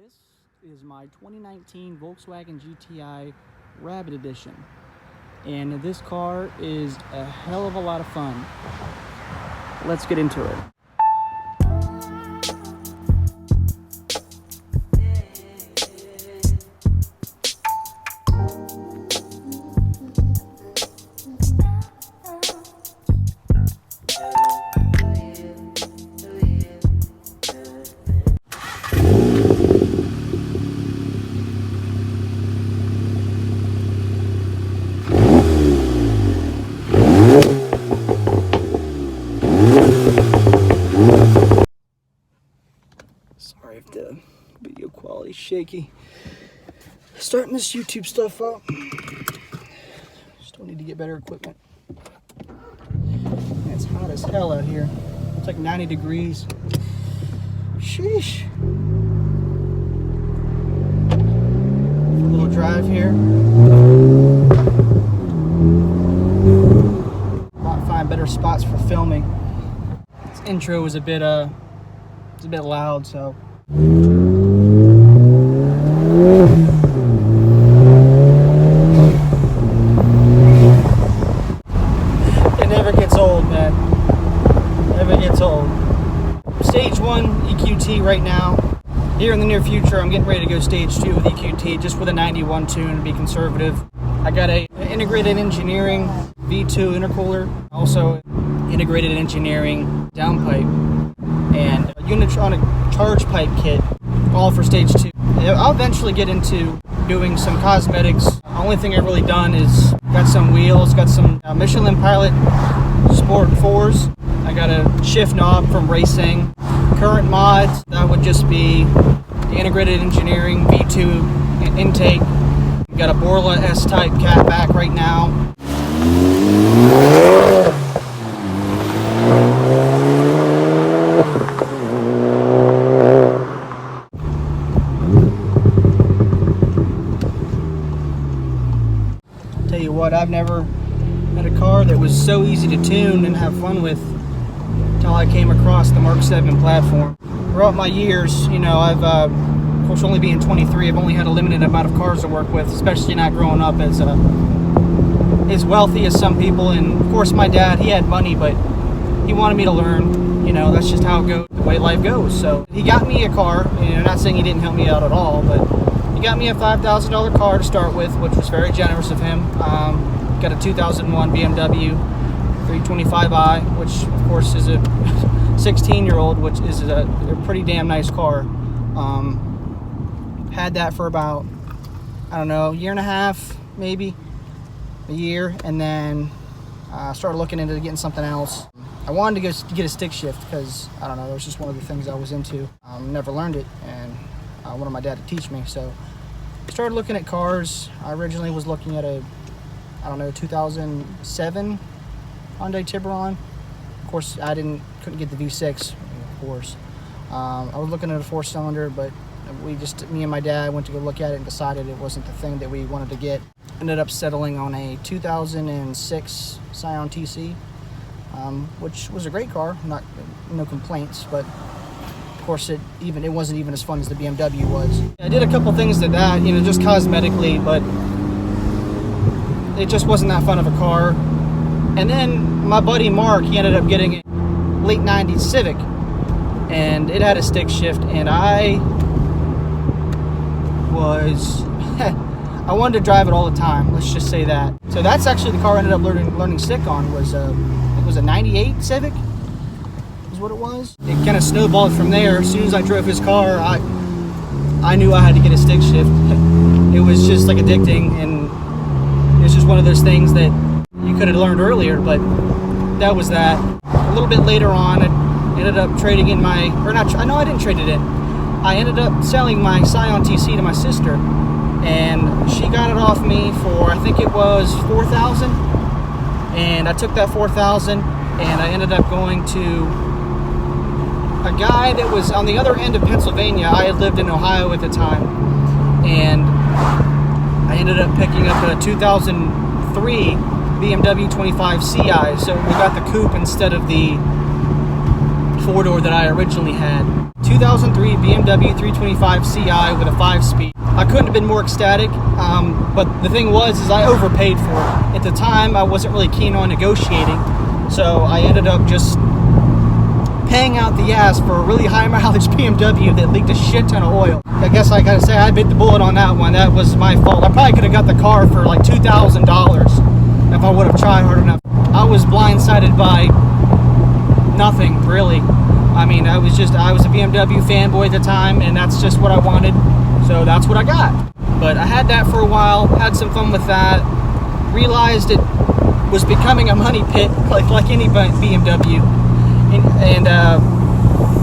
This is my 2019 Volkswagen GTI Rabbit Edition, and this car is a hell of a lot of fun. Let's get into it. Sorry if the video quality's shaky. Starting this YouTube stuff up. Still need to get better equipment. It's hot as hell out here. It's like 90 degrees. Sheesh. A little drive here. Might find better spots for filming. This intro was a bit it's a bit loud, so. It never gets old, man. Never gets old. Stage 1 EQT right now. Here in the near future, I'm getting ready to go stage 2 with EQT, just with a 91 tune to be conservative. I got a integrated engineering V2 intercooler, also integrated engineering downpipe, and a Unitronic charge pipe kit, all for stage 2. I'll eventually get into doing some cosmetics. The only thing I've really done is got some wheels, got some Michelin Pilot Sport 4s. I got a shift knob from racing. Current mods, that would just be the integrated engineering V2 intake. Got a Borla S-type catback right now. Tell you what, I've never had a car that was so easy to tune and have fun with until I came across the Mark 7 platform. Throughout my years, you know, I've, of course, only being 23, I've only had a limited amount of cars to work with, especially not growing up as wealthy as some people. And of course, my dad, he had money, but he wanted me to learn. You know, that's just how it goes, the way life goes. So he got me a car. You know, not saying he didn't help me out at all, but he got me a $5,000 car to start with, which was very generous of him. Got a 2001 BMW 325i, which of course is a 16-year-old, which is a pretty damn nice car. Had that for about, I don't know, a year and a half, maybe a year, and then started looking into getting something else. I wanted to get a stick shift because, I don't know, it was just one of the things I was into. Never learned it, and I wanted my dad to teach me, so I started looking at cars. I originally was looking at a, I don't know, 2007 Hyundai Tiburon. Of course, couldn't get the V6, of course. I was looking at a 4-cylinder, but me and my dad went to go look at it and decided it wasn't the thing that we wanted to get. Ended up settling on a 2006 Scion TC, which was a great car, no complaints, but of course it wasn't even as fun as the BMW was. I did a couple things to that, you know, just cosmetically, but it just wasn't that fun of a car. And then my buddy Mark, he ended up getting a late 90s Civic, and it had a stick shift, and I wanted to drive it all the time, let's just say that. So that's actually the car I ended up learning stick on, was it was a 98 Civic, is what it was. It kind of snowballed from there. As soon as I drove his car, I knew I had to get a stick shift. It was just like addicting, and it's just one of those things that you could have learned earlier, but that was that. A little bit later on, I ended up trading in I didn't trade it in. I ended up selling my Scion TC to my sister, and she got it off me for, I think it was $4,000, and I took that $4,000, and I ended up going to a guy that was on the other end of Pennsylvania. I had lived in Ohio at the time, and I ended up picking up a 2003 BMW 25 Ci, so we got the coupe instead of the four-door that I originally had. 2003 BMW 325 CI with a 5-speed. I couldn't have been more ecstatic, but the thing was I overpaid for it. At the time, I wasn't really keen on negotiating, so I ended up just paying out the ass for a really high mileage BMW that leaked a shit ton of oil. I guess I gotta say I bit the bullet on that one. That was my fault. I probably could have got the car for like $2,000 if I would have tried hard enough. I was blindsided by nothing, really. I mean, I was a BMW fanboy at the time, and that's just what I wanted, so that's what I got. But I had that for a while, had some fun with that, realized it was becoming a money pit, like any BMW, and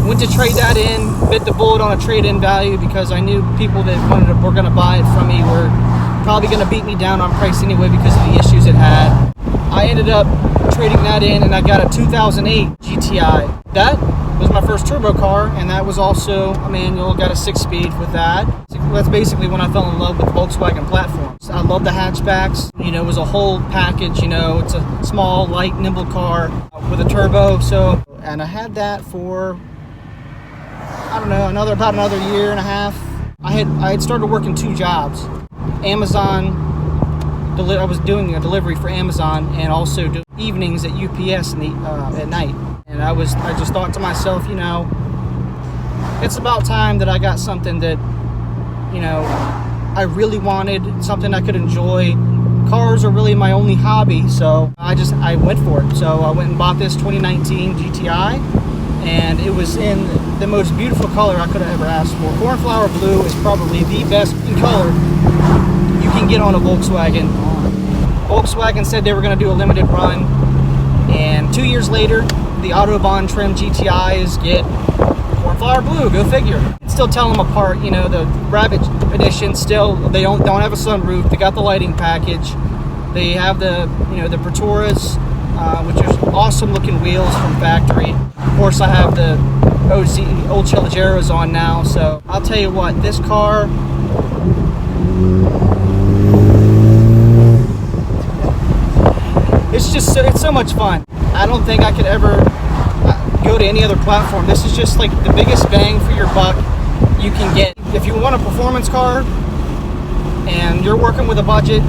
went to trade that in, bit the bullet on a trade-in value because I knew people that were going to buy it from me were probably going to beat me down on price anyway because of the issues it had. I ended up trading that in, and I got a 2008 GTI. That was my first turbo car, and that was also a manual. Got a 6-speed with that. That's basically when I fell in love with Volkswagen platforms. I love the hatchbacks. You know, it was a whole package. You know, it's a small, light, nimble car with a turbo. So, and I had that for, I don't know, about another year and a half. I had started working 2 jobs. Amazon. I was doing a delivery for Amazon and also doing evenings at UPS at night. And I just thought to myself, you know, it's about time that I got something that, you know, I really wanted, something I could enjoy. Cars are really my only hobby, so I went for it. So I went and bought this 2019 GTI, and it was in the most beautiful color I could have ever asked for. Cornflower blue is probably the best color you can get on a Volkswagen. Volkswagen said they were going to do a limited run, and 2 years later, the Autobahn trim GTIs get cornflower blue. Go figure. Still tell them apart. You know, the Rabbit edition still they don't have a sunroof. They got the lighting package. They have the the Pretoras, which are awesome looking wheels from factory. Of course, I have the old Challegeros on now. So I'll tell you what, this car. It's so much fun. I don't think I could ever go to any other platform. This is just like the biggest bang for your buck you can get. If you want a performance car and you're working with a budget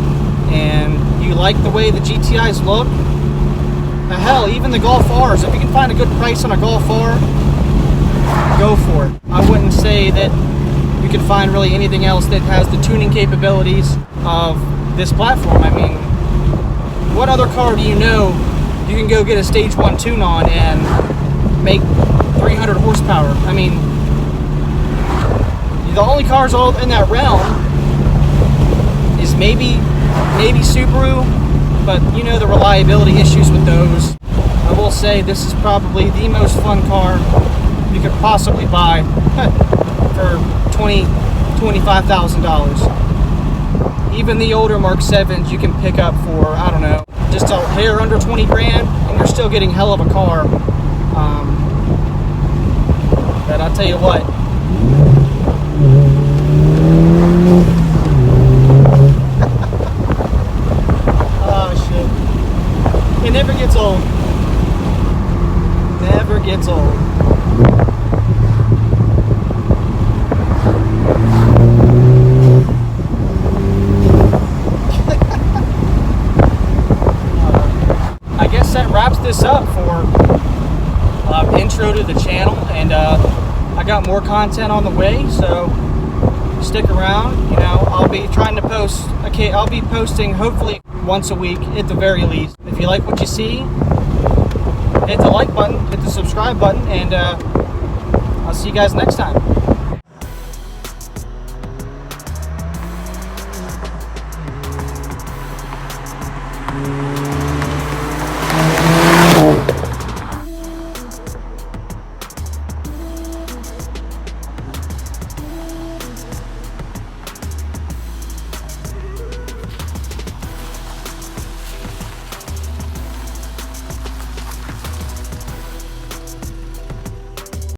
and you like the way the GTIs look, hell, even the Golf Rs, if you can find a good price on a Golf R, go for it. I wouldn't say that you can find really anything else that has the tuning capabilities of this platform. I mean, what other car do you know you can go get a stage 1 tune on and make 300 horsepower? I mean, the only cars all in that realm is maybe Subaru, but you know the reliability issues with those. I will say this is probably the most fun car you could possibly buy for $25,000. Even the older Mark 7s you can pick up for, I don't know, just a hair under 20 grand, and you're still getting hell of a car. But I'll tell you what. Oh shit. It never gets old. Never gets old. That wraps this up for intro to the channel, and I got more content on the way, so stick around. You know, I'll be trying to post. Okay, I'll be posting hopefully once a week at the very least. If you like what you see, hit the like button, hit the subscribe button, and I'll see you guys next time.